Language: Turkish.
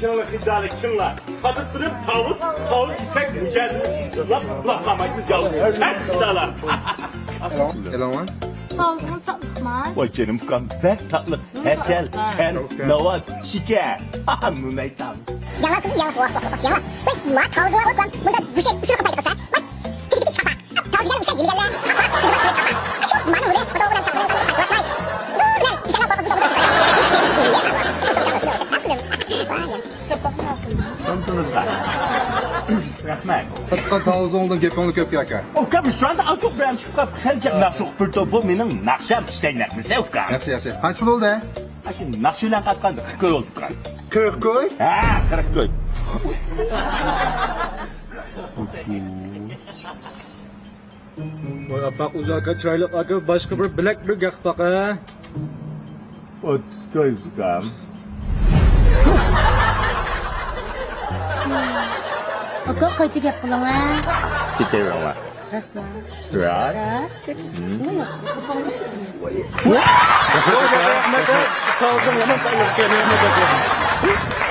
Kınla kızarı kınla. Satıp durup tavus isek mücadele. Laplamaydı canım. Ters kızarlar. Eleman. Tavuzumuz tatlı mı? Vay canım kan pek tatlı. Hesel, ken, lavat, şeker. Mümey tavus. Yalan kızım yalan. Yalan. Bak tavuğuna bak lan. Bunda bir şey kusura kapaydı kısa. Bak. Tiki şapa. Tavuk gelmiş yemin yerine. Şapa. Kızım bak şapa. Şu manı buraya. Hadi oğlum şapa. Bak lan. Lan bir şeyler bak bak. Şapakın hakkında. Santunuzda. Rahmet. Qattiq tavuz oldu gepingni ko'p yaka. Ukam şu anda azıcık ben çıkıp kelcek nakşuk bir topu benim nakşam işleynekmisi ukam. Yaxshi, yaxshi. Qancha pul oldu? Şimdi nakşuyla katkandı 40 koy oldu kan. 40 koy. Ha 40 koy. Voy apak uzoqqa chiroyli aka boshqa bir bilak bir gap baqa. 30 koy ukam. Aka qayta gap qiling ha. Gidiyorum ama. Rasma. Ras. Ras. Nima? Voy rahmat. Tavzim yomon tayyor kelmayapti.